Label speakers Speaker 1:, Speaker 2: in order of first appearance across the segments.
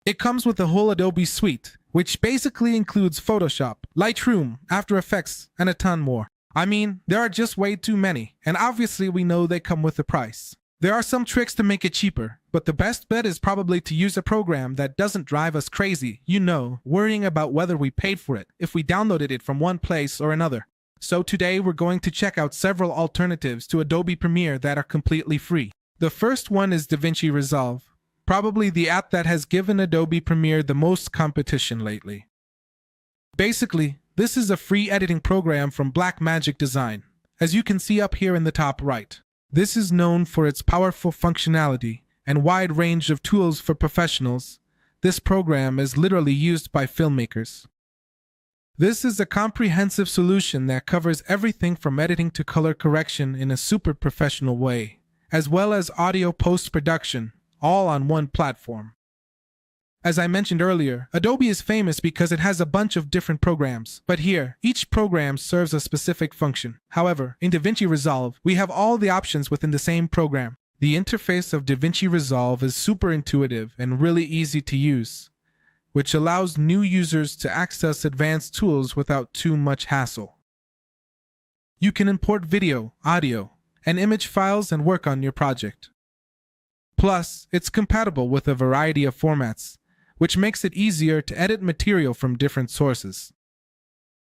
Speaker 1: It comes with the whole Adobe suite, which basically includes Photoshop, Lightroom, After Effects, and a ton more. I mean, there are just way too many, and obviously we know they come with a price. There are some tricks to make it cheaper, but the best bet is probably to use a program that doesn't drive us crazy, worrying about whether we paid for it if we downloaded it from one place or another. So today we're going to check out several alternatives to Adobe Premiere that are completely free. The first one is DaVinci Resolve, probably the app that has given Adobe Premiere the most competition lately. Basically, this is a free editing program from Blackmagic Design, as you can see up here in the top right. This is known for its powerful functionality and wide range of tools for professionals. This program is literally used by filmmakers. This is a comprehensive solution that covers everything from editing to color correction in a super professional way, as well as audio post-production, all on one platform. As I mentioned earlier, Adobe is famous because it has a bunch of different programs, but here, each program serves a specific function. However, in DaVinci Resolve, we have all the options within the same program. The interface of DaVinci Resolve is super intuitive and really easy to use, which allows new users to access advanced tools without too much hassle. You can import video, audio, and image files and work on your project. Plus, it's compatible with a variety of formats, which makes it easier to edit material from different sources.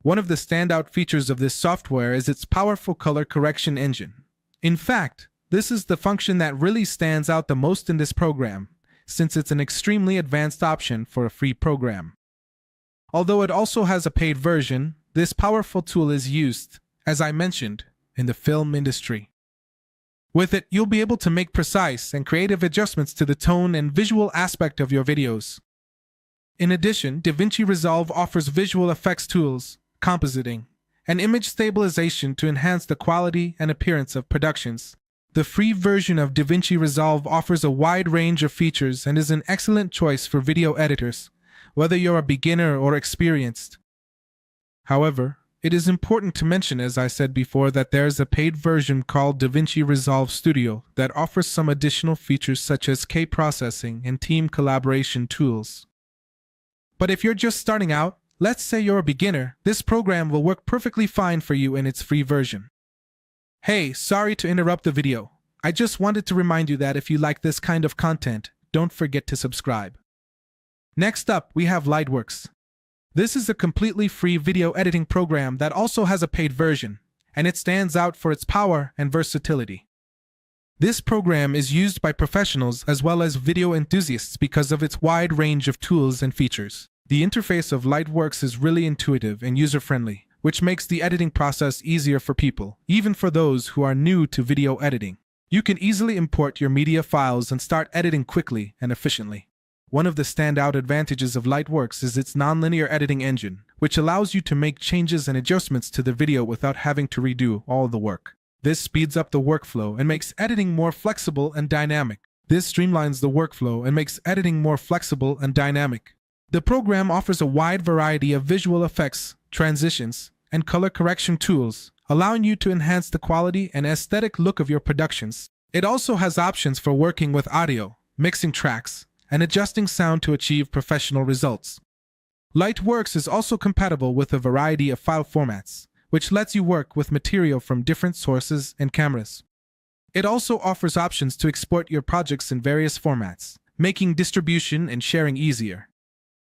Speaker 1: One of the standout features of this software is its powerful color correction engine. In fact, this is the function that really stands out the most in this program, since it's an extremely advanced option for a free program. Although it also has a paid version, this powerful tool is used, as I mentioned, in the film industry. With it, you'll be able to make precise and creative adjustments to the tone and visual aspect of your videos. In addition, DaVinci Resolve offers visual effects tools, compositing, and image stabilization to enhance the quality and appearance of productions. The free version of DaVinci Resolve offers a wide range of features and is an excellent choice for video editors, whether you're a beginner or experienced. However, it is important to mention, as I said before, that there's a paid version called DaVinci Resolve Studio that offers some additional features such as K-processing and team collaboration tools. But if you're just starting out, let's say you're a beginner, this program will work perfectly fine for you in its free version. Hey, sorry to interrupt the video. I just wanted to remind you that if you like this kind of content, don't forget to subscribe. Next up, we have Lightworks. This is a completely free video editing program that also has a paid version, and it stands out for its power and versatility. This program is used by professionals as well as video enthusiasts because of its wide range of tools and features. The interface of Lightworks is really intuitive and user-friendly, which makes the editing process easier for people, even for those who are new to video editing. You can easily import your media files and start editing quickly and efficiently. One of the standout advantages of Lightworks is its nonlinear editing engine, which allows you to make changes and adjustments to the video without having to redo all the work. This speeds up the workflow and makes editing more flexible and dynamic. The program offers a wide variety of visual effects, transitions, and color correction tools, allowing you to enhance the quality and aesthetic look of your productions. It also has options for working with audio, mixing tracks, and adjusting sound to achieve professional results. Lightworks is also compatible with a variety of file formats, which lets you work with material from different sources and cameras. It also offers options to export your projects in various formats, making distribution and sharing easier.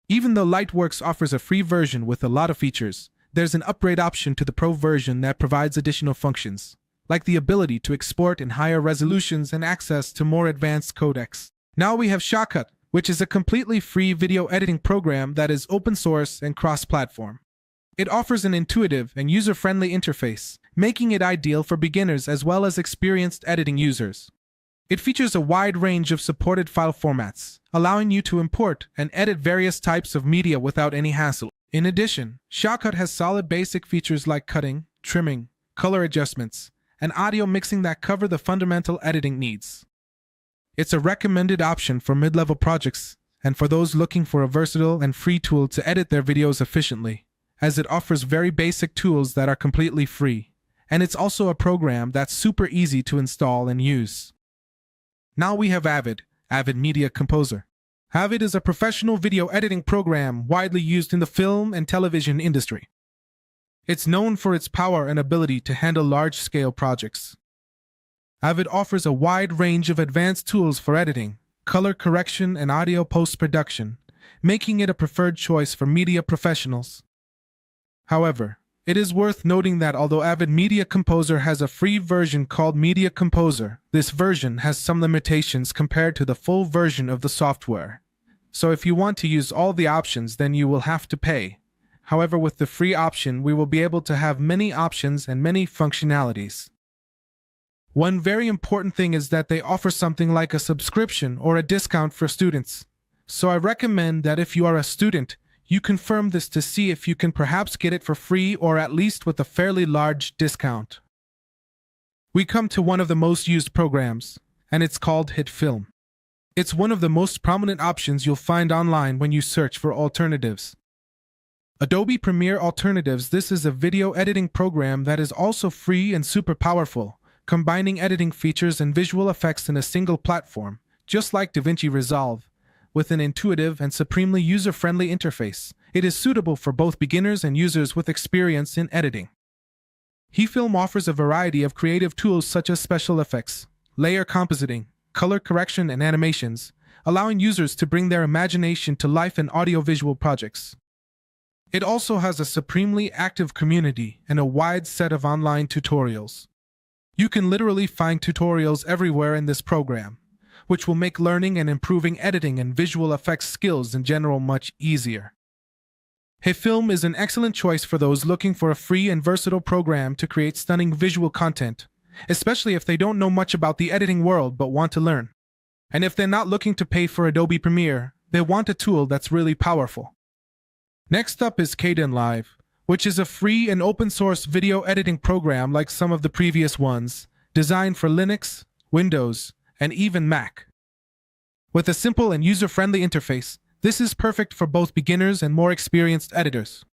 Speaker 1: Even though Lightworks offers a free version with a lot of features, there's an upgrade option to the Pro version that provides additional functions, like the ability to export in higher resolutions and access to more advanced codecs. Now we have Shotcut, which is a completely free video editing program that is open source and cross-platform. It offers an intuitive and user-friendly interface, making it ideal for beginners as well as experienced editing users. It features a wide range of supported file formats, allowing you to import and edit various types of media without any hassle. In addition, Shotcut has solid basic features like cutting, trimming, color adjustments, and audio mixing that cover the fundamental editing needs. It's a recommended option for mid-level projects and for those looking for a versatile and free tool to edit their videos efficiently, as it offers very basic tools that are completely free, and it's also a program that's super easy to install and use. Now we have Avid Media Composer. Avid is a professional video editing program widely used in the film and television industry. It's known for its power and ability to handle large-scale projects. Avid offers a wide range of advanced tools for editing, color correction, and audio post-production, making it a preferred choice for media professionals. However, it is worth noting that although Avid Media Composer has a free version called Media Composer, this version has some limitations compared to the full version of the software. So if you want to use all the options, then you will have to pay. However, with the free option, we will be able to have many options and many functionalities. One very important thing is that they offer something like a subscription or a discount for students. So I recommend that if you are a student, you confirm this to see if you can perhaps get it for free or at least with a fairly large discount. We come to one of the most used programs, and it's called HitFilm. It's one of the most prominent options you'll find online when you search for alternatives. Adobe Premiere Alternatives. This is a video editing program that is also free and super powerful, combining editing features and visual effects in a single platform, just like DaVinci Resolve. With an intuitive and supremely user-friendly interface, it is suitable for both beginners and users with experience in editing. HitFilm offers a variety of creative tools such as special effects, layer compositing, color correction, and animations, allowing users to bring their imagination to life in audiovisual projects. It also has a supremely active community and a wide set of online tutorials. You can literally find tutorials everywhere in this program, which will make learning and improving editing and visual effects skills in general much easier. HitFilm is an excellent choice for those looking for a free and versatile program to create stunning visual content, especially if they don't know much about the editing world but want to learn. And if they're not looking to pay for Adobe Premiere, they want a tool that's really powerful. Next up is Kdenlive, which is a free and open-source video editing program like some of the previous ones, designed for Linux, Windows, and even Mac. With a simple and user-friendly interface, this is perfect for both beginners and more experienced editors.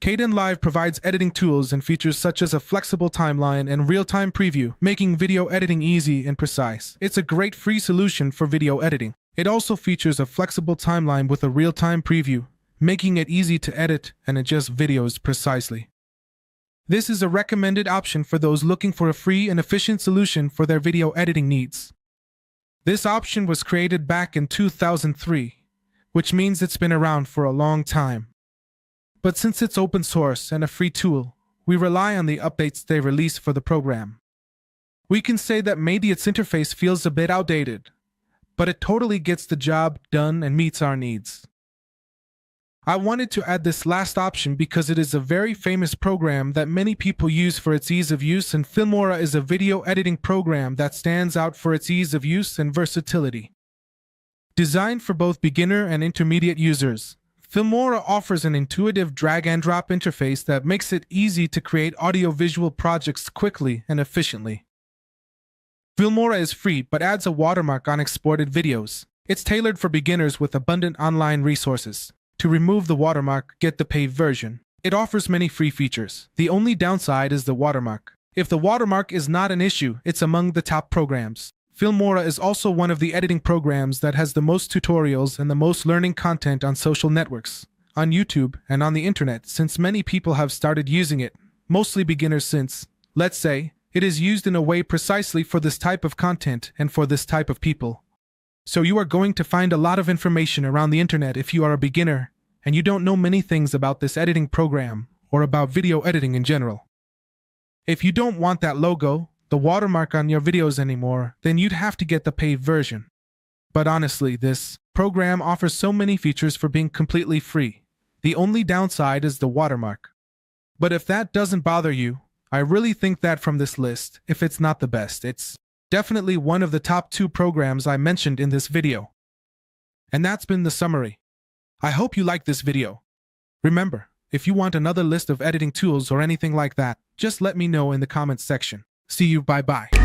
Speaker 1: Kdenlive provides editing tools and features such as a flexible timeline and real-time preview, making video editing easy and precise. It's a great free solution for video editing. It also features a flexible timeline with a real-time preview, making it easy to edit and adjust videos precisely. This is a recommended option for those looking for a free and efficient solution for their video editing needs. This option was created back in 2003, which means it's been around for a long time. But since it's open source and a free tool, we rely on the updates they release for the program. We can say that maybe its interface feels a bit outdated, but it totally gets the job done and meets our needs. I wanted to add this last option because it is a very famous program that many people use for its ease of use, and Filmora is a video editing program that stands out for its ease of use and versatility. Designed for both beginner and intermediate users, Filmora offers an intuitive drag-and-drop interface that makes it easy to create audiovisual projects quickly and efficiently. Filmora is free but adds a watermark on exported videos. It's tailored for beginners with abundant online resources. To remove the watermark, get the paid version. It offers many free features. The only downside is the watermark. If the watermark is not an issue, it's among the top programs. Filmora is also one of the editing programs that has the most tutorials and the most learning content on social networks, on YouTube, and on the internet, since many people have started using it, mostly beginners, since, let's say, it is used in a way precisely for this type of content and for this type of people. So you are going to find a lot of information around the internet if you are a beginner and you don't know many things about this editing program or about video editing in general. If you don't want that logo, the watermark on your videos anymore, then you'd have to get the paid version. But honestly, this program offers so many features for being completely free. The only downside is the watermark. But if that doesn't bother you, I really think that from this list, if it's not the best, it's definitely one of the top 2 programs I mentioned in this video. And that's been the summary. I hope you liked this video. Remember, if you want another list of editing tools or anything like that, just let me know in the comments section. See you, bye-bye.